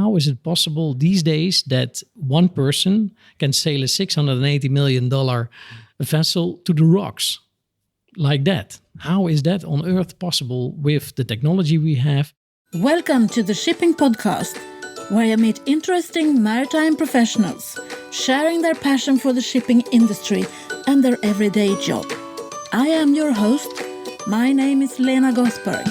how is it possible these days that one person can sail a $680 million vessel to the rocks like that? How is that on Earth possible with the technology we have? Welcome to the Shipping Podcast, where I meet interesting maritime professionals sharing their passion for the shipping industry and their everyday job. I am your host. My name is Lena Gothenburg.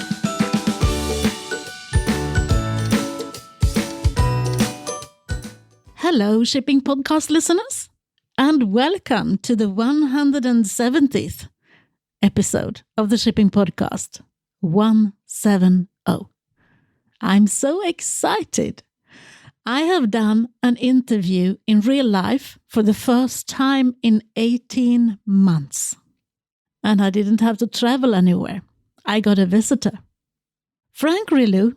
Hello, Shipping Podcast listeners, and welcome to the 170th episode of the Shipping Podcast, 170. I'm so excited. I have done an interview in real life for the first time in 18 months. And I didn't have to travel anywhere. I got a visitor. Frank Relou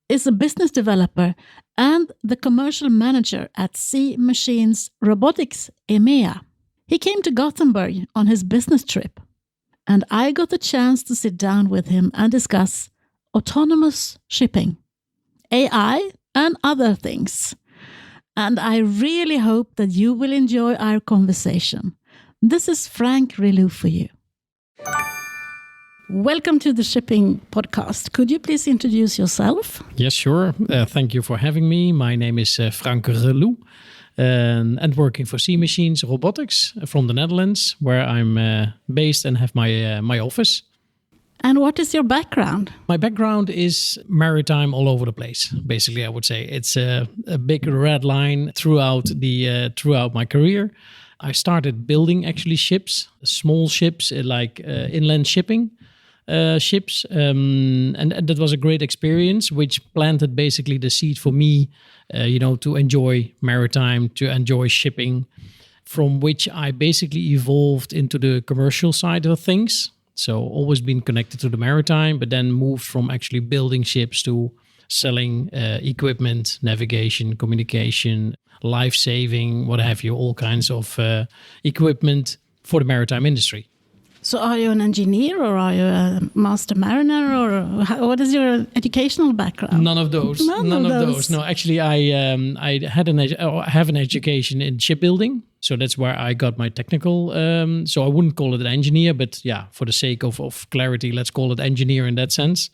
is a business developer and the commercial manager at Machines Robotics EMEA. He came to Gothenburg on his business trip, and I got the chance to sit down with him and discuss autonomous shipping, AI, and other things. And I really hope that you will enjoy our conversation. This is Frank Relou for you. Welcome to the Shipping Podcast. Could you please introduce yourself? Yes, sure. Thank you for having me. My name is Frank Relou and working for Machines Robotics from the Netherlands, where I'm based and have my office. And what is your background? My background is maritime all over the place. Basically, I would say it's a big red line throughout my career. I started building actually ships, small ships like inland shipping ships, and that was a great experience, which planted basically the seed for me, to enjoy maritime, to enjoy shipping, from which I basically evolved into the commercial side of things. So always been connected to the maritime, but then moved from actually building ships to selling equipment, navigation, communication, life-saving, what have you, all kinds of equipment for the maritime industry. So are you an engineer or are you a master mariner or what is your educational background? None of those. None of those. No, actually, I have an education in shipbuilding. So that's where I got my technical. So I wouldn't call it an engineer, but yeah, for the sake of clarity, let's call it engineer in that sense.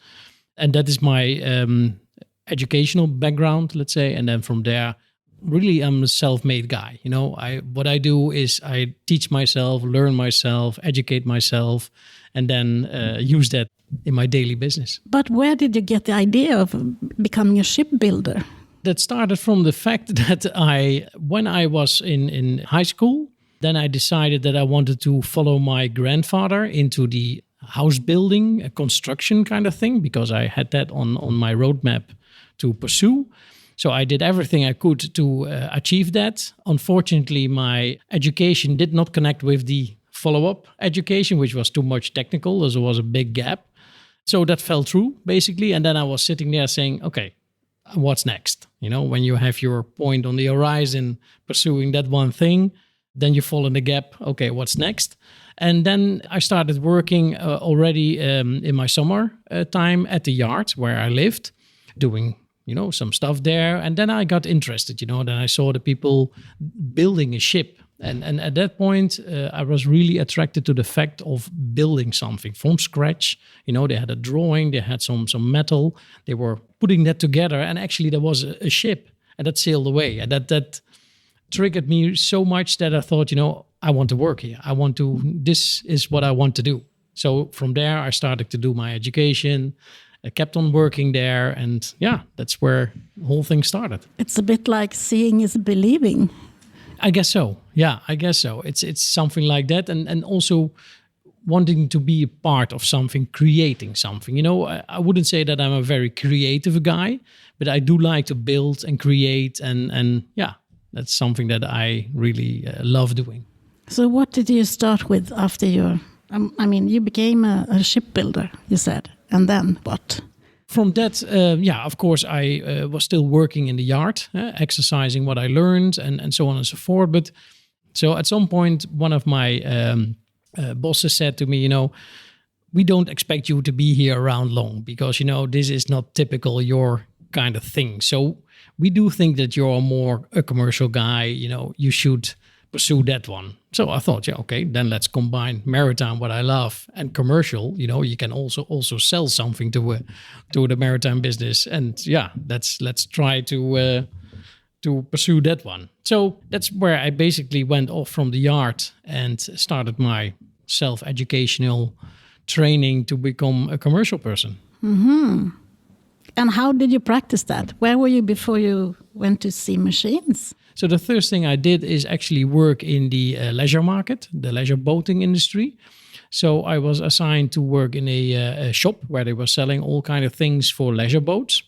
And that is my educational background, let's say. And then from there, really, I'm a self-made guy. What I do is I teach myself, learn myself, educate myself, and then use that in my daily business. But where did you get the idea of becoming a shipbuilder? That started from the fact that when I was in high school, then I decided that I wanted to follow my grandfather into the house building, construction kind of thing, because I had that on my roadmap to pursue. So I did everything I could to achieve that. Unfortunately, my education did not connect with the follow-up education, which was too much technical. There was a big gap. So that fell through, basically. And then I was sitting there saying, okay, what's next? When you have your point on the horizon, pursuing that one thing, then you fall in the gap. Okay, what's next? And then I started working already in my summer time at the yard where I lived, doing some stuff there. And then I got interested, then I saw the people building a ship. And at that point, I was really attracted to the fact of building something from scratch. They had a drawing, they had some metal, they were putting that together. And actually there was a ship and that sailed away. And that triggered me so much that I thought, I want to work here. This is what I want to do. So from there, I started to do my education. I kept on working there, and yeah, that's where the whole thing started. It's a bit like seeing is believing. I guess so. Yeah, I guess so. It's something like that, and also wanting to be a part of something, creating something. I wouldn't say that I'm a very creative guy, but I do like to build and create, and yeah, that's something that I really love doing. So what did you start with after your... you became a shipbuilder, you said. And then what? From that, of course, I was still working in the yard, exercising what I learned and so on and so forth. But so at some point, one of my bosses said to me, we don't expect you to be here around long because, this is not typical your kind of thing. So we do think that you're more a commercial guy, you should pursue that one. So I thought, yeah, okay, then let's combine maritime, what I love, and commercial. You can also sell something to the maritime business, and yeah, let's try to pursue that one. So that's where I basically went off from the yard and started my self-educational training to become a commercial person. Mm-hmm. And how did you practice that? Where were you before you went to see Machines? So the first thing I did is actually work in the leisure market, the leisure boating industry. So I was assigned to work in a shop where they were selling all kind of things for leisure boats.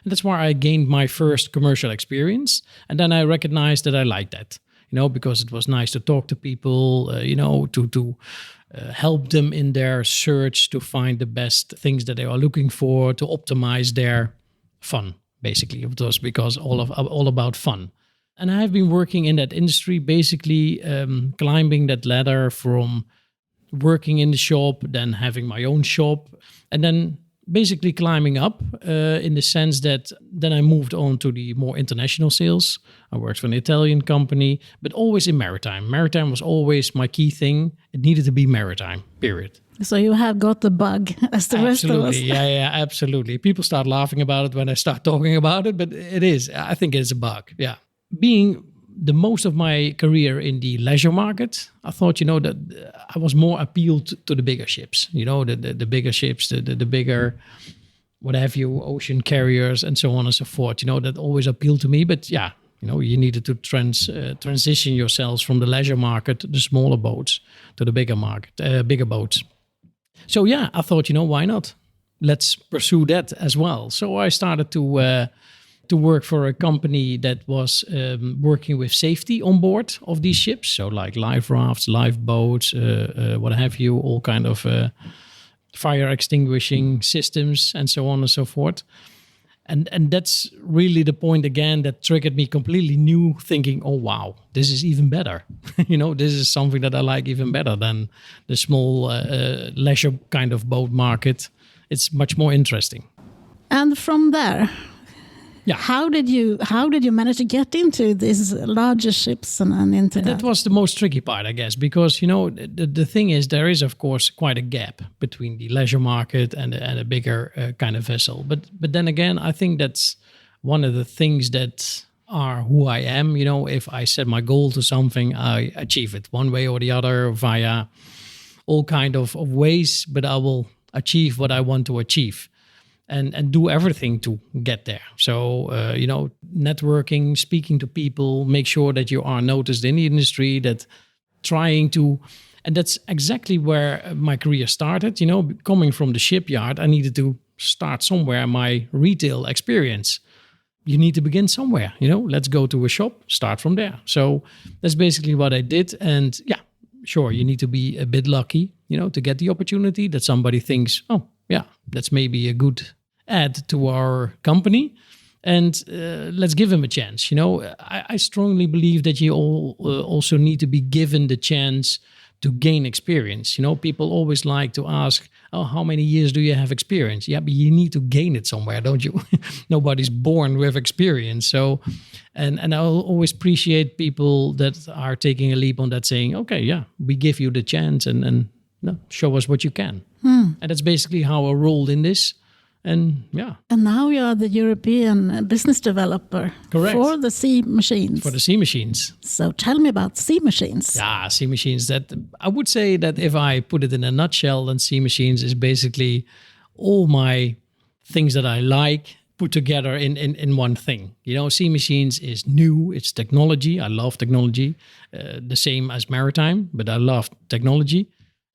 And that's where I gained my first commercial experience. And then I recognized that I liked that, because it was nice to talk to people, to help them in their search to find the best things that they are looking for, to optimize their fun, basically. It was because all about fun. And I have been working in that industry, basically climbing that ladder from working in the shop, then having my own shop, and then basically climbing up in the sense that then I moved on to the more international sales. I worked for an Italian company, but always in maritime. Maritime was always my key thing. It needed to be maritime, period. So you have got the bug as the rest of us. Yeah, absolutely. People start laughing about it when I start talking about it, but it is. I think it's a bug, yeah. Being the most of my career in the leisure market, I thought, that I was more appealed to the bigger ships, the bigger ships, the bigger, what have you, ocean carriers and so on and so forth, that always appealed to me. But yeah, you needed to transition yourselves from the leisure market, the smaller boats, to the bigger market, bigger boats. So yeah, I thought, why not? Let's pursue that as well. So I started to work for a company that was working with safety on board of these ships. So like life rafts, life boats, what have you, all kind of fire extinguishing systems and so on and so forth. And that's really the point again that triggered me completely new thinking, oh, wow, this is even better. This is something that I like even better than the small leisure kind of boat market. It's much more interesting. And from there, yeah. How did you manage to get into these larger ships and into that? That was the most tricky part, I guess, because the thing is there is of course quite a gap between the leisure market and a bigger kind of vessel. But then again, I think that's one of the things that are who I am. If I set my goal to something, I achieve it one way or the other via all kind of ways. But I will achieve what I want to achieve. And do everything to get there. So, networking, speaking to people, make sure that you are noticed in the industry, and that's exactly where my career started. Coming from the shipyard, I needed to start somewhere my retail experience. You need to begin somewhere, let's go to a shop, start from there. So that's basically what I did. And yeah, sure, you need to be a bit lucky, to get the opportunity that somebody thinks, oh, yeah, that's maybe a good add to our company, and let's give him a chance. I strongly believe that you all also need to be given the chance to gain experience. People always like to ask, oh, how many years do you have experience? Yeah, but you need to gain it somewhere, don't you? Nobody's born with experience. So, and I'll always appreciate people that are taking a leap on that, saying, okay, yeah, we give you the chance and show us what you can. And that's basically how I rolled in this. And yeah. And now you are the European business developer. Correct. For the Sea Machines. For the Sea Machines. So tell me about Sea Machines. Yeah, Sea Machines. That I would say that if I put it in a nutshell, then Sea Machines is basically all my things that I like put together in one thing. Sea Machines is new. It's technology. I love technology. The same as Maritime, but I love technology.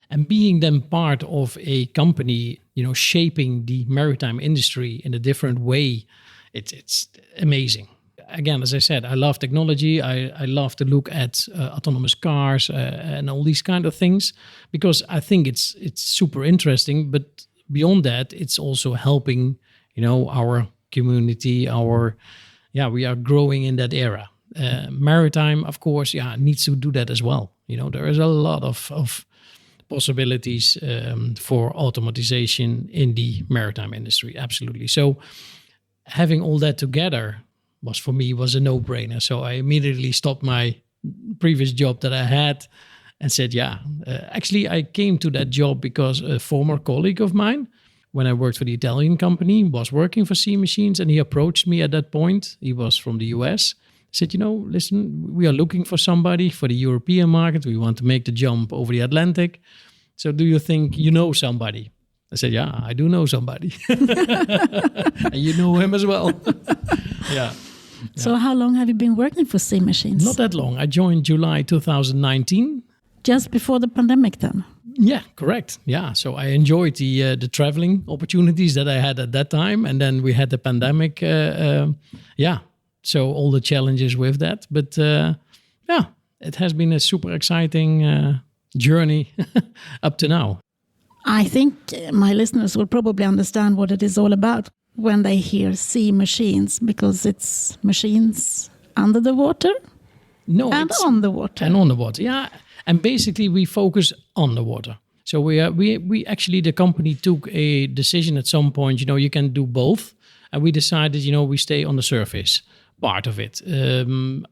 And being then part of a company, shaping the maritime industry in a different way, it's amazing. Again, as I said, I love technology. I love to look at autonomous cars and all these kind of things, because I think it's super interesting. But beyond that, it's also helping, our community. We are growing in that era. Maritime, of course, needs to do that as well. There is a lot of possibilities for automatization in the maritime industry. Absolutely. So having all that together, for me a no-brainer. So I immediately stopped my previous job that I had and said, actually I came to that job because a former colleague of mine, when I worked for the Italian company, was working for C Machines, and he approached me at that point. He was from the US. Said, listen, we are looking for somebody for the European market. We want to make the jump over the Atlantic. So do you think you know somebody? I said, yeah, I do know somebody. And you know him as well. Yeah. So how long have you been working for C Machines? Not that long. I joined July 2019. Just before the pandemic then? Yeah, correct. Yeah, so I enjoyed the traveling opportunities that I had at that time. And then we had the pandemic. So all the challenges with that. But it has been a super exciting journey up to now. I think my listeners will probably understand what it is all about when they hear C Machines, because it's machines under the water and on the water. And on the water, yeah. And basically we focus on the water. So we actually, the company took a decision at some point, you can do both. And we decided, we stay on the surface part of it.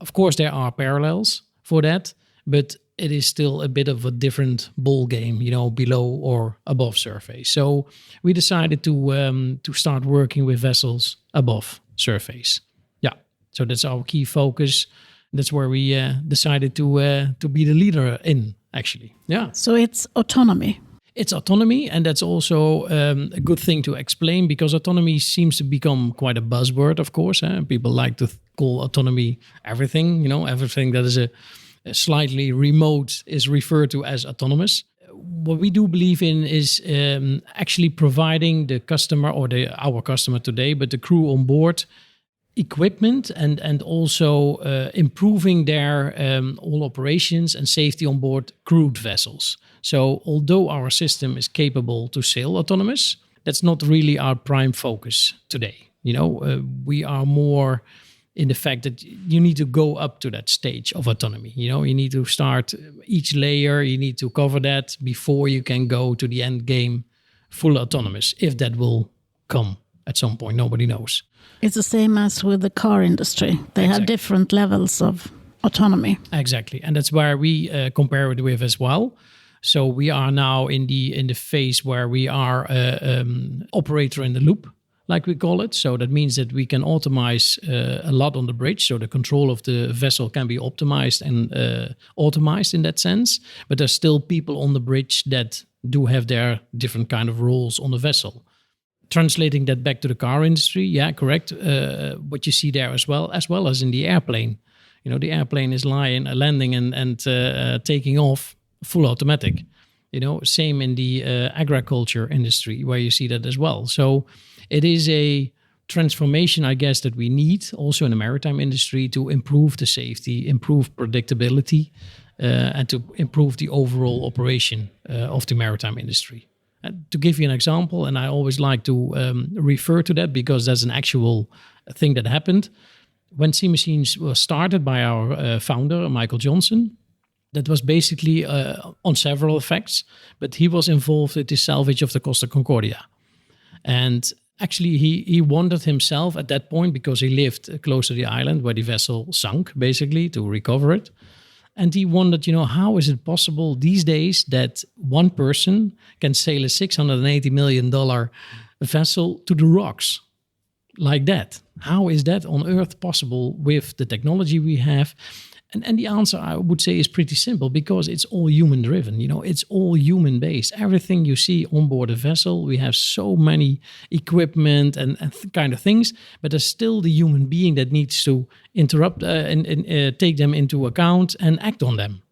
Of course, there are parallels for that, but it is still a bit of a different ball game, below or above surface. So we decided to start working with vessels above surface. Yeah, so that's our key focus. That's where we decided to be the leader in, actually. Yeah. So it's autonomy. It's autonomy, and that's also a good thing to explain, because autonomy seems to become quite a buzzword, of course. People like to call autonomy everything, everything that is a slightly remote is referred to as autonomous. What we do believe in is actually providing the customer, or our customer today, but the crew on board, equipment and also improving their all operations and safety on board crewed vessels. So although our system is capable to sail autonomous, that's not really our prime focus today. We are more in the fact that you need to go up to that stage of autonomy. You need to start each layer, you need to cover that before you can go to the end game full autonomous, if that will come at some point, nobody knows. It's the same as with the car industry. They have different levels of autonomy. Exactly, and that's where we compare it with as well. So we are now in the phase where we are operator in the loop, like we call it. So that means that we can optimize a lot on the bridge. So the control of the vessel can be optimized and automized in that sense. But there's still people on the bridge that do have their different kind of roles on the vessel. Translating that back to the car industry, yeah, correct. What you see there as well as in the airplane. The airplane is landing and taking off full automatic. Same in the agriculture industry, where you see that as well. So it is a transformation, I guess, that we need also in the maritime industry to improve the safety, improve predictability, and to improve the overall operation of the maritime industry. To give you an example, and I always like to refer to that because that's an actual thing that happened. When C Machines was started by our founder, Michael Johnson, that was basically on several effects, but he was involved with the salvage of the Costa Concordia. And actually, he wondered himself at that point, because he lived close to the island where the vessel sunk, basically, to recover it. And he wondered, how is it possible these days that one person can sail a $680 million vessel to the rocks like that? How is that on Earth possible with the technology we have? And the answer, I would say, is pretty simple, because it's all human driven. It's all human based. Everything you see on board a vessel, we have so many equipment and kind of things, but there's still the human being that needs to interrupt and take them into account and act on them.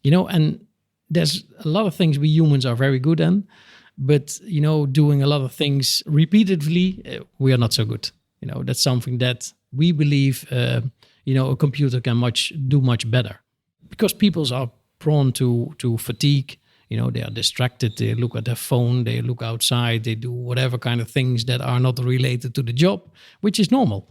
And there's a lot of things we humans are very good at, but doing a lot of things repeatedly, we are not so good. That's something that we believe a computer can do much better, because people are prone to fatigue. They are distracted. They look at their phone. They look outside. They do whatever kind of things that are not related to the job, which is normal.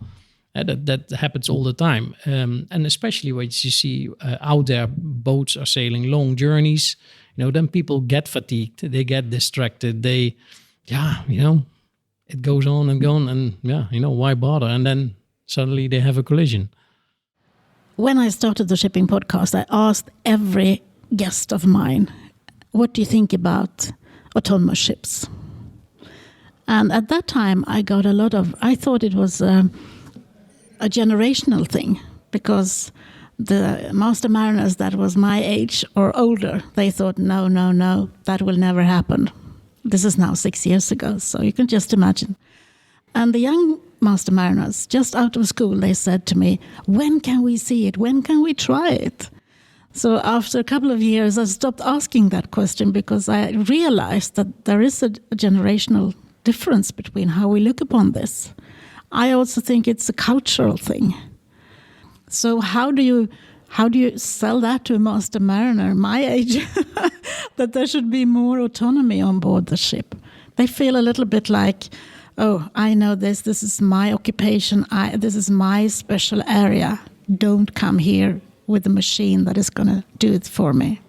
That happens all the time. And especially when you see out there, boats are sailing long journeys. Then people get fatigued. They get distracted. It goes on and on. And why bother? And then Suddenly they have a collision. When I started the shipping podcast, I asked every guest of mine, what do you think about autonomous ships? And at that time, I thought it was a generational thing, because the master mariners that was my age or older, they thought, no, that will never happen. This is now 6 years ago, so you can just imagine. And the young master mariners, just out of school, they said to me, when can we see it? When can we try it? So after a couple of years, I stopped asking that question, because I realized that there is a generational difference between how we look upon this. I also think it's a cultural thing. So how do you sell that to a master mariner my age that there should be more autonomy on board the ship? They feel a little bit like, oh, I know this is my occupation, this is my special area. Don't come here with a machine that is going to do it for me.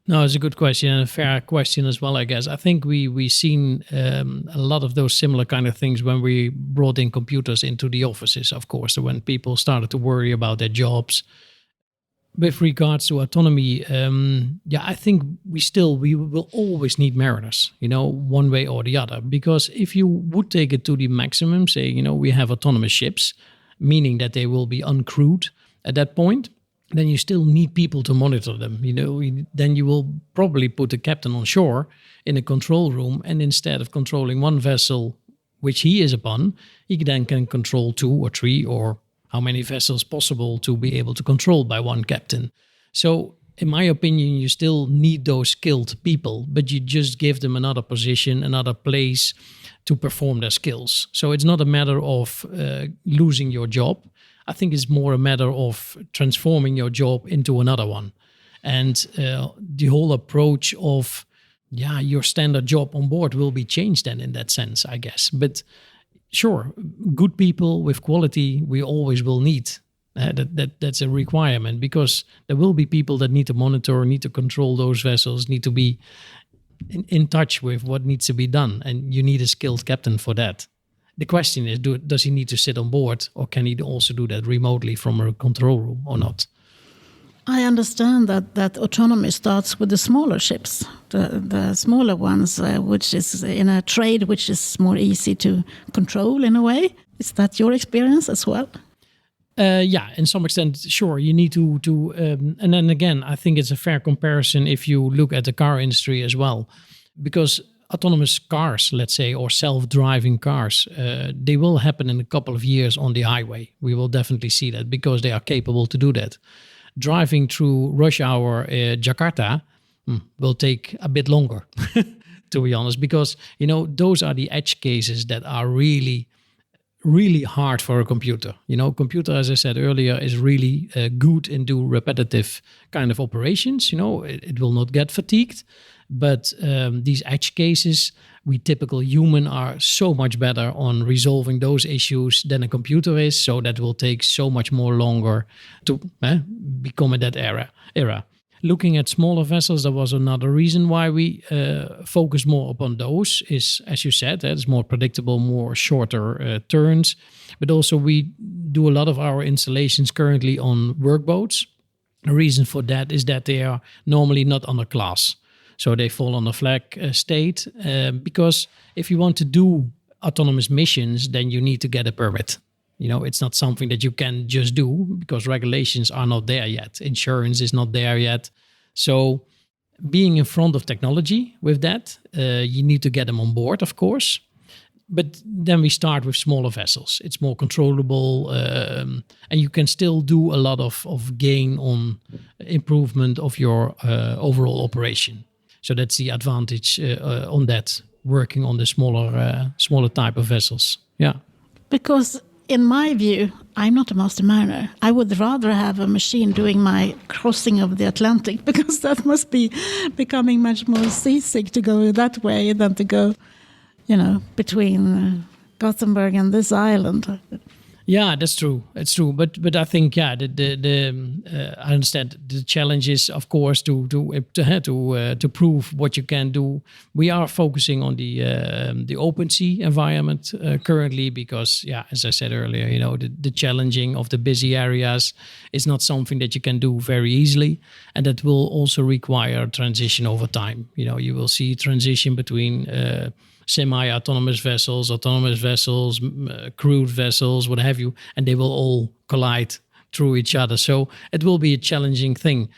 No, it's a good question and a fair question as well, I guess. I think we've seen a lot of those similar kind of things when we brought in computers into the offices, of course, when people started to worry about their jobs. With regards to autonomy, I think we will always need mariners, one way or the other. Because if you would take it to the maximum, say, we have autonomous ships, meaning that they will be uncrewed at that point, then you still need people to monitor them. Then you will probably put the captain on shore in a control room, and instead of controlling one vessel, which he is upon, he then can control 2 or 3 or how many vessels possible to be able to control by one captain. So in my opinion, you still need those skilled people, but you just give them another position, another place to perform their skills. So it's not a matter of losing your job. I think it's more a matter of transforming your job into another one. And the whole approach of, your standard job on board will be changed then in that sense, I guess. But sure, good people with quality we always will need. That's a requirement, because there will be people that need to monitor, need to control those vessels, need to be in touch with what needs to be done. And you need a skilled captain for that. The question is, does he need to sit on board, or can he also do that remotely from a control room or not? I understand that autonomy starts with the smaller ships, the smaller ones, which is in a trade which is more easy to control in a way. Is that your experience as well? In some extent, sure. You need to and then again, I think it's a fair comparison if you look at the car industry as well, because autonomous cars, let's say, or self-driving cars, they will happen in a couple of years on the highway. We will definitely see that, because they are capable to do that. Driving through rush hour Jakarta will take a bit longer, to be honest, because, those are the edge cases that are really, really hard for a computer. Computer, as I said earlier, is really good in do repetitive kind of operations. It will not get fatigued. But these edge cases, we typical human are so much better on resolving those issues than a computer is. So that will take so much more longer to become at that era. Looking at smaller vessels, there was another reason why we focus more upon those. Is, as you said, it's more predictable, more shorter turns. But also we do a lot of our installations currently on workboats. The reason for that is that they are normally not under class. So they fall on a flag state, because if you want to do autonomous missions, then you need to get a permit. It's not something that you can just do, because regulations are not there yet. Insurance is not there yet. So being in front of technology with that, you need to get them on board, of course. But then we start with smaller vessels. It's more controllable, and you can still do a lot of gain on improvement of your overall operation. So that's the advantage on that, working on the smaller type of vessels. Yeah. Because in my view, I'm not a master mariner. I would rather have a machine doing my crossing of the Atlantic, because that must be becoming much more seasick to go that way than to go, between Gothenburg and this island. Yeah, that's true. It's true, but I think I understand the challenge is, of course, to prove what you can do. We are focusing on the open sea environment currently because, as I said earlier, the challenging of the busy areas is not something that you can do very easily, and that will also require transition over time. You will see transition between semi-autonomous vessels, crewed vessels, what have you, and they will all collide through each other. So it will be a challenging thing.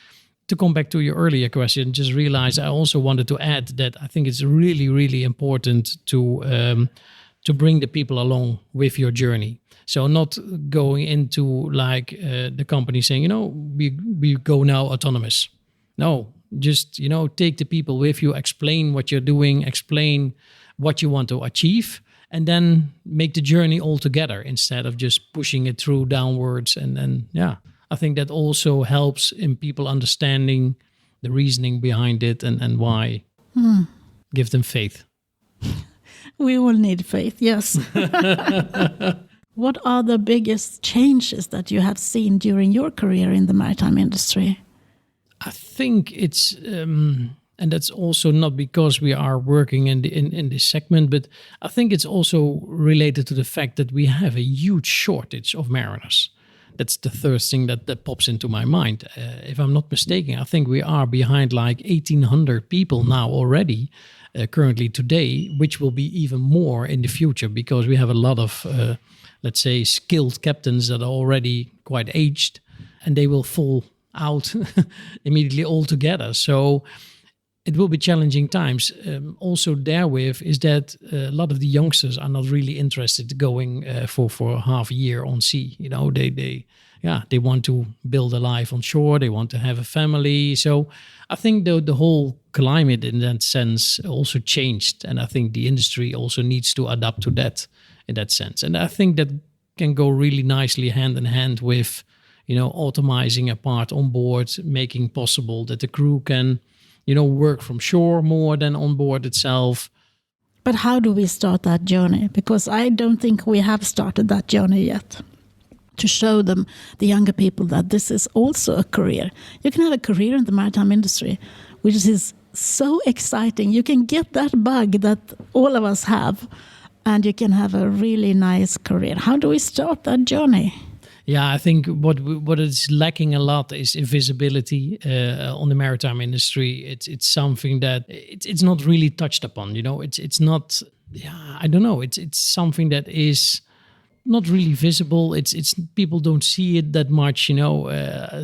To come back to your earlier question, just realize I also wanted to add that I think it's really, really important to bring the people along with your journey. So not going into the company saying, we go now autonomous. No, just, take the people with you, explain what you're doing, explain what you want to achieve, and then make the journey all together instead of just pushing it through downwards. And I think that also helps in people understanding the reasoning behind it and why. Give them faith. We all need faith, yes. What are the biggest changes that you have seen during your career in the maritime industry? I think it's, and that's also not because we are working in this segment, but I think it's also related to the fact that we have a huge shortage of mariners. That's the third thing that pops into my mind. If I'm not mistaken, I think we are behind 1,800 people now already, currently today, which will be even more in the future because we have a lot of, let's say, skilled captains that are already quite aged, and they will fall out immediately altogether. So it will be challenging times. Also therewith is that a lot of the youngsters are not really interested going for half a year on sea. They want to build a life on shore. They want to have a family. So I think the whole climate in that sense also changed. And I think the industry also needs to adapt to that in that sense. And I think that can go really nicely hand in hand with, automizing a part on board, making possible that the crew can, work from shore more than on board itself. But how do we start that journey? Because I don't think we have started that journey yet. To show them, the younger people, that this is also a career. You can have a career in the maritime industry, which is so exciting. You can get that bug that all of us have, and you can have a really nice career. How do we start that journey? Yeah, I think what is lacking a lot is visibility on the maritime industry. It's something that it's not really touched upon. It's not. Yeah, I don't know. It's something that is not really visible. It's people don't see it that much.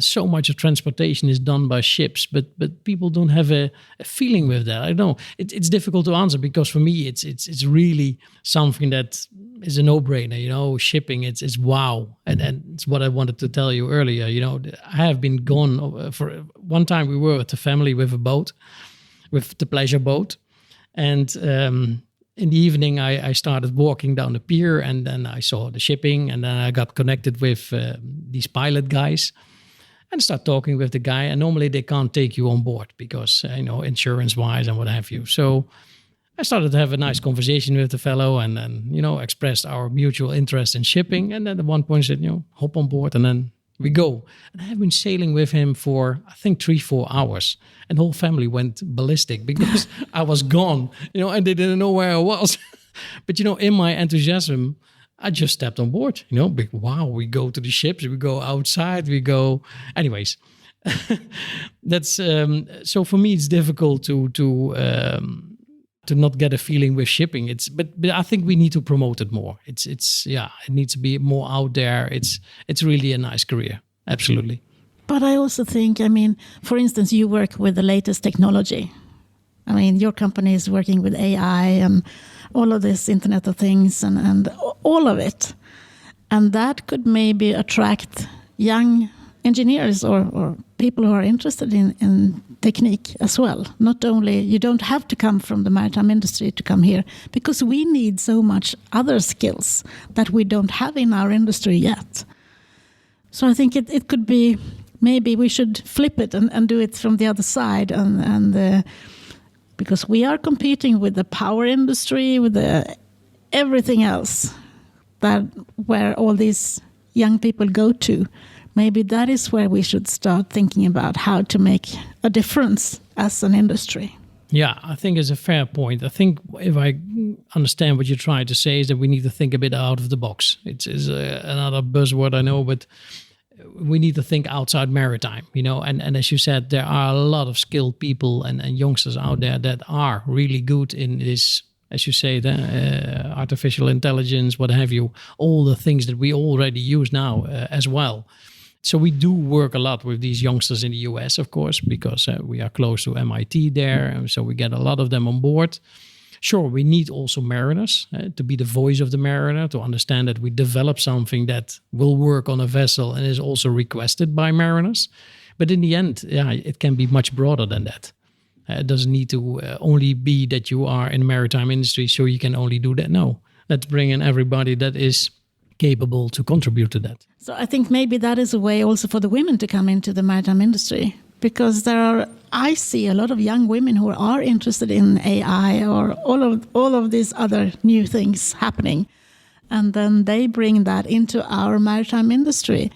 So much of transportation is done by ships, but people don't have a feeling with that. I don't know. It's difficult to answer because for me it's really something that is a no-brainer. Shipping it's wow, and it's what I wanted to tell you earlier. I have been gone for one time. We were with the family with a boat, with the pleasure boat, and in the evening, I started walking down the pier, and then I saw the shipping, and then I got connected with these pilot guys and start talking with the guy. And normally they can't take you on board because, insurance-wise and what have you. So I started to have a nice conversation with the fellow and then, expressed our mutual interest in shipping. And then at one point said, hop on board and then we go. And I have been sailing with him for, I think, 3-4 hours. And the whole family went ballistic because I was gone, and they didn't know where I was. But, in my enthusiasm, I just stepped on board, wow, we go to the ships, we go outside, we go. Anyways, that's, so for me, it's difficult to not get a feeling with shipping. But I think we need to promote it more. It needs to be more out there. It's really a nice career. Absolutely. But I also think, for instance, you work with the latest technology. Your company is working with AI and all of this Internet of Things and all of it. And that could maybe attract young engineers or people who are interested in technique as well. Not only, you don't have to come from the maritime industry to come here, because we need so much other skills that we don't have in our industry yet. So I think it could be, maybe we should flip it and do it from the other side, and because we are competing with the power industry, with everything else. that where all these young people go to, maybe that is where we should start thinking about how to make a difference as an industry. Yeah, I think it's a fair point. I think if I understand what you're trying to say is that we need to think a bit out of the box. It's another buzzword, I know, but we need to think outside maritime, and as you said, there are a lot of skilled people and youngsters out there that are really good in this, as you say, the artificial intelligence, what have you, all the things that we already use now as well. So we do work a lot with these youngsters in the US, of course, because we are close to MIT there. And so we get a lot of them on board. Sure, we need also mariners to be the voice of the mariner, to understand that we develop something that will work on a vessel and is also requested by mariners. But in the end, it can be much broader than that. It doesn't need to only be that you are in the maritime industry, so you can only do that. No, let's bring in everybody that is capable to contribute to that. So I think maybe that is a way also for the women to come into the maritime industry, because I see a lot of young women who are interested in AI or all of these other new things happening, and then they bring that into our maritime industry,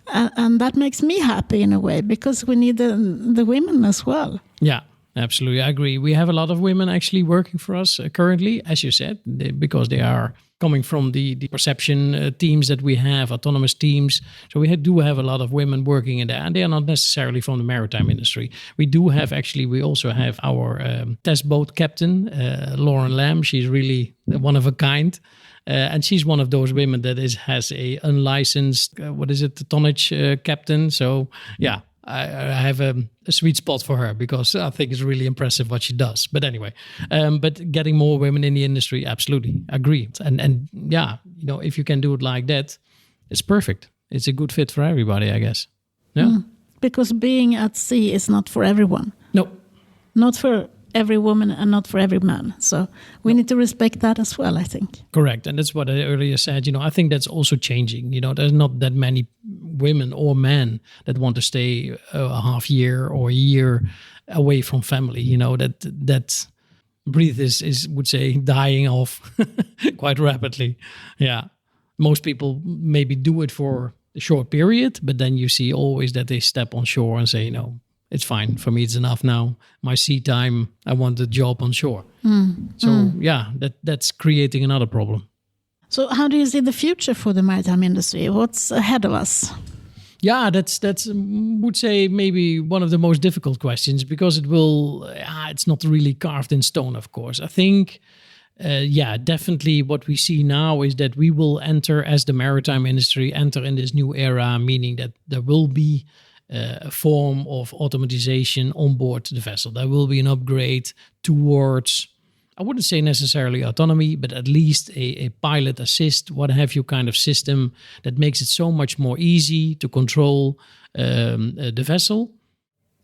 and that makes me happy in a way, because we need the women as well. Yeah. Absolutely, I agree. We have a lot of women actually working for us currently, as you said, because they are coming from the perception teams that we have, autonomous teams. So we do have a lot of women working in there, and they are not necessarily from the maritime industry. We also have our test boat captain, Lauren Lamb. She's really one of a kind. And she's one of those women that has a unlicensed, tonnage captain. So, yeah. I have a sweet spot for her, because I think it's really impressive what she does. But anyway, but getting more women in the industry, absolutely, agree. And yeah, if you can do it like that, it's perfect. It's a good fit for everybody, I guess. Yeah. Because being at sea is not for everyone. No. Not for every woman and not for every man. So we need to respect that as well, I think. Correct. And that's what I earlier said. I think that's also changing. There's not that many women or men that want to stay a half year or a year away from family. That breath is would say, dying off quite rapidly. Yeah. Most people maybe do it for a short period, but then you see always that they step on shore and say, it's fine. For me, it's enough now. My sea time, I want a job on shore. Yeah, that's creating another problem. So how do you see the future for the maritime industry? What's ahead of us? Yeah, that's would say maybe one of the most difficult questions, because it's not really carved in stone, of course. I think, definitely what we see now is that we will enter, as the maritime industry, in this new era, meaning that there will be a form of automatization on board the vessel. There will be an upgrade towards, I wouldn't say necessarily autonomy, but at least a pilot assist, what have you, kind of system that makes it so much more easy to control the vessel.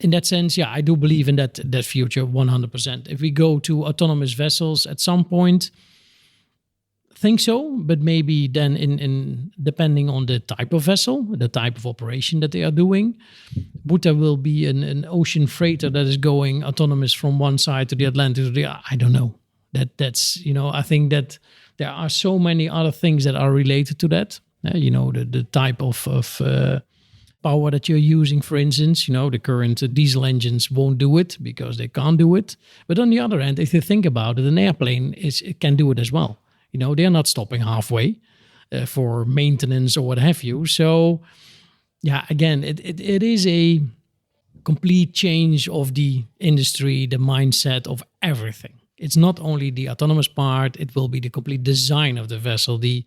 In that sense, I do believe in that future 100%. If we go to autonomous vessels at some point, think so, but maybe then in depending on the type of vessel, the type of operation that they are doing, would there will be an ocean freighter that is going autonomous from one side to the Atlantic to the other? I don't know. That's I think that there are so many other things that are related to that. The type of power that you're using, for instance, the current diesel engines won't do it because they can't do it. But on the other hand, if you think about it, an airplane it can do it as well. They're not stopping halfway for maintenance or what have you. So, again, it is a complete change of the industry, the mindset of everything. It's not only the autonomous part, it will be the complete design of the vessel, the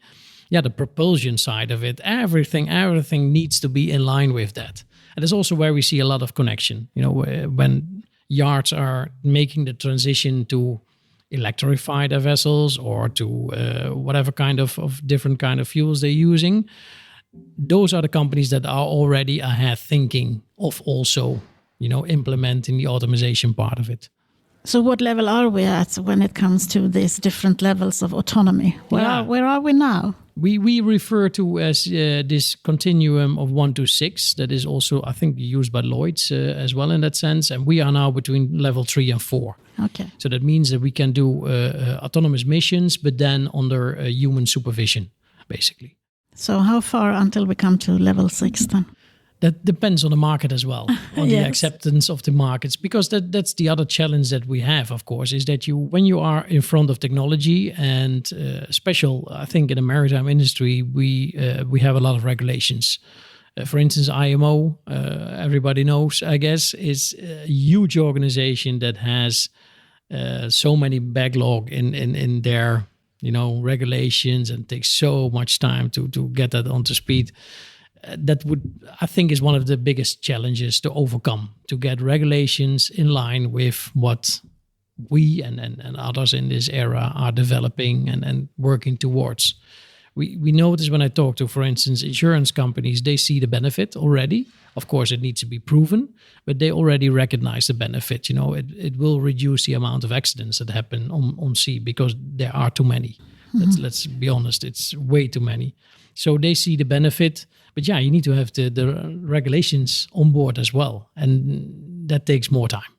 propulsion side of it. Everything needs to be in line with that. And that's also where we see a lot of connection. When yards are making the transition to electrify their vessels or to whatever kind of different kind of fuels they're using, those are the companies that are already ahead, thinking of also, implementing the automation part of it. So what level are we at when it comes to these different levels of autonomy? Where are we now? We refer to as this continuum of 1 to 6. That is also, I think, used by Lloyd's as well in that sense. And we are now between level 3 and 4. Okay. So that means that we can do autonomous missions, but then under human supervision. basically. So how far until we come to level 6 then? That depends on the market as well, on the Yes. acceptance of the markets, because that's the other challenge that we have, of course, is that when you are in front of technology, and I think in the maritime industry, we have a lot of regulations. For instance, IMO, everybody knows, I guess, is a huge organization that has so many backlog in their regulations, and takes so much time to get that onto speed. That I think is one of the biggest challenges to overcome, to get regulations in line with what we and others in this era are developing and working towards. We notice when I talk to, for instance, insurance companies, they see the benefit already. Of course, it needs to be proven, but they already recognize the benefit. It will reduce the amount of accidents that happen on sea, because there are too many. Let's be honest, it's way too many. So they see the benefit. But yeah, you need to have the regulations on board as well. And that takes more time.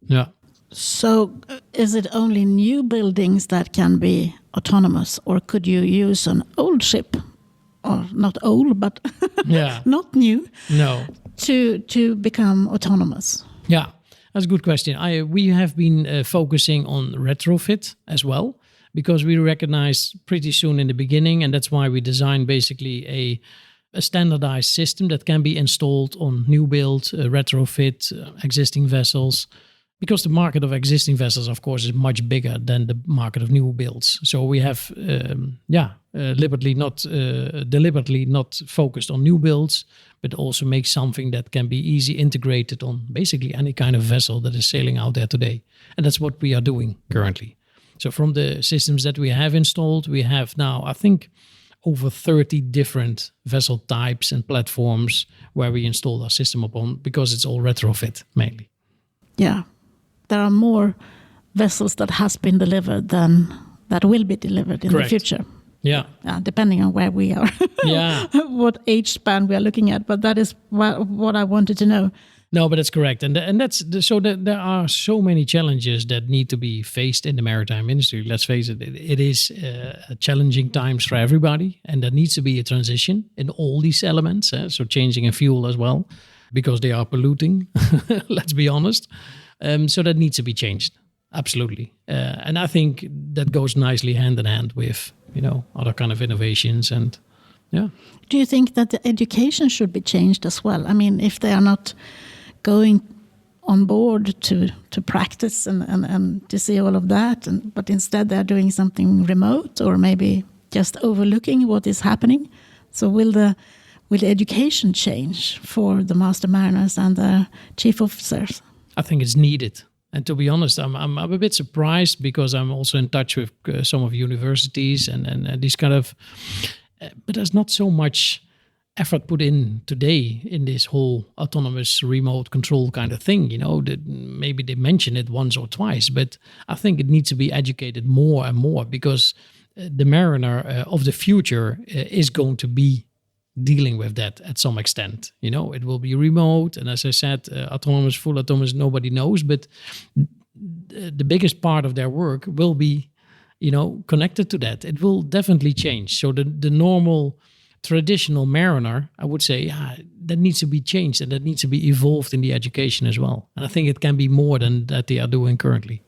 Yeah. So is it only new buildings that can be autonomous, or could you use an old ship, or not old, but not new, to become autonomous? Yeah, that's a good question. We have been focusing on retrofit as well, because we recognized pretty soon in the beginning, and that's why we designed basically a standardized system that can be installed on new build, retrofit, existing vessels, because the market of existing vessels, of course, is much bigger than the market of new builds. So we have, deliberately not focused on new builds, but also make something that can be easy integrated on basically any kind of vessel that is sailing out there today. And that's what we are doing currently. So from the systems that we have installed, we have now, I think, over 30 different vessel types and platforms where we installed our system upon, because it's all retrofit mainly. Yeah. There are more vessels that has been delivered than that will be delivered in the future. Yeah. Depending on where we are. Yeah. What age span we are looking at. But that is what I wanted to know. No, but that's correct. And so there are so many challenges that need to be faced in the maritime industry. Let's face it, it is challenging times for everybody. And there needs to be a transition in all these elements. So changing a fuel as well, because they are polluting, let's be honest. So that needs to be changed. Absolutely. And I think that goes nicely hand in hand with, other kind of innovations. And yeah. Do you think that the education should be changed as well? I mean, if they are not going on board to practice and to see all of that, but instead they're doing something remote, or maybe just overlooking what is happening. So will the education change for the master mariners and the chief officers? I think it's needed. And to be honest, I'm a bit surprised, because I'm also in touch with some of universities and these kind of, but there's not so much effort put in today in this whole autonomous remote control kind of thing. That maybe they mention it once or twice, but I think it needs to be educated more and more, because the mariner of the future is going to be dealing with that at some extent. It will be remote, and as I said, autonomous, full autonomous, nobody knows, but the biggest part of their work will be connected to that. It will definitely change. So the normal traditional mariner, I would say, that needs to be changed, and that needs to be evolved in the education as well. And I think it can be more than that they are doing currently.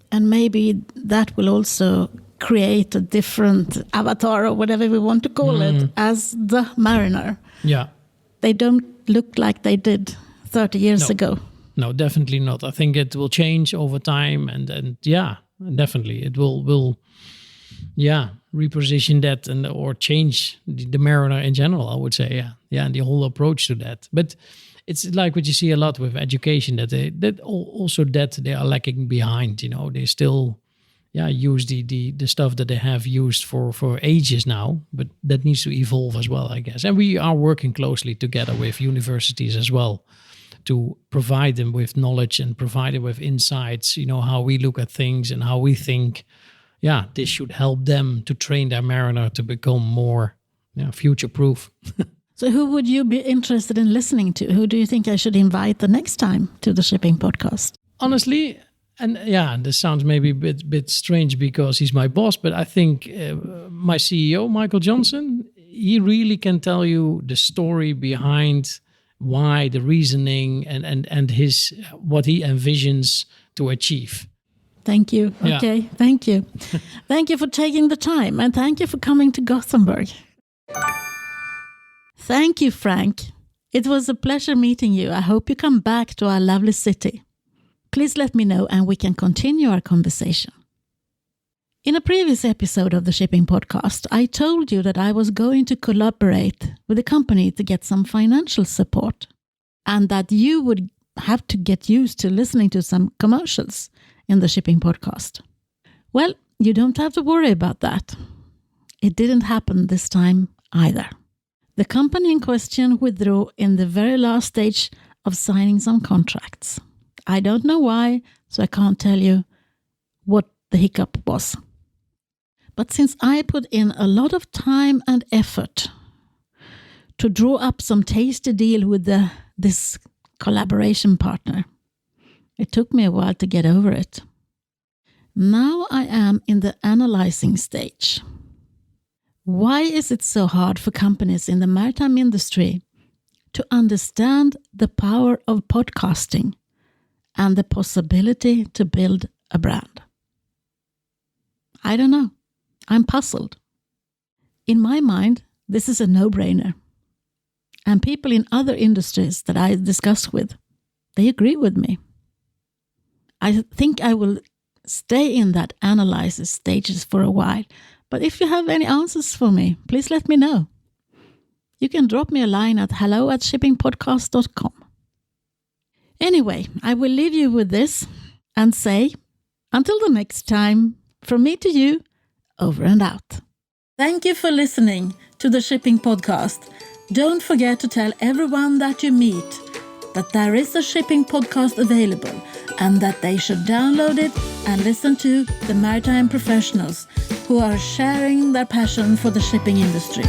And maybe that will also create a different avatar, or whatever we want to call it, as the mariner. Yeah. They don't look like they did 30 years ago. No, definitely not. I think it will change over time, and yeah, definitely it will reposition that or change the mariner in general, I would say. And the whole approach to that. But it's like what you see a lot with education, that they are lacking behind. They still use the stuff that they have used for ages now, but that needs to evolve as well, I guess. And we are working closely together with universities as well to provide them with knowledge and provide them with insights, how we look at things and how we think, this should help them to train their mariner to become more future-proof. So who would you be interested in listening to? Who do you think I should invite the next time to the Shipping Podcast? Honestly, And yeah, this sounds maybe a bit strange because he's my boss, but I think my CEO, Michael Johnson, he really can tell you the story behind why, the reasoning, and his what he envisions to achieve. Thank you. Yeah. Okay, thank you. Thank you for taking the time, and thank you for coming to Gothenburg. Thank you, Frank. It was a pleasure meeting you. I hope you come back to our lovely city. Please let me know and we can continue our conversation. In a previous episode of the Shipping Podcast, I told you that I was going to collaborate with a company to get some financial support and that you would have to get used to listening to some commercials in the Shipping Podcast. Well, you don't have to worry about that. It didn't happen this time either. The company in question withdrew in the very last stage of signing some contracts. I don't know why, so I can't tell you what the hiccup was. But since I put in a lot of time and effort to draw up some tasty deal with this collaboration partner, it took me a while to get over it. Now I am in the analyzing stage. Why is it so hard for companies in the maritime industry to understand the power of podcasting and the possibility to build a brand? I don't know. I'm puzzled. In my mind, this is a no-brainer. And people in other industries that I discuss with, they agree with me. I think I will stay in that analysis stages for a while. But if you have any answers for me, please let me know. You can drop me a line at hello@shippingpodcast.com. Anyway, I will leave you with this and say, until the next time, from me to you, over and out. Thank you for listening to the Shipping Podcast. Don't forget to tell everyone that you meet that there is a Shipping Podcast available and that they should download it and listen to the maritime professionals who are sharing their passion for the shipping industry.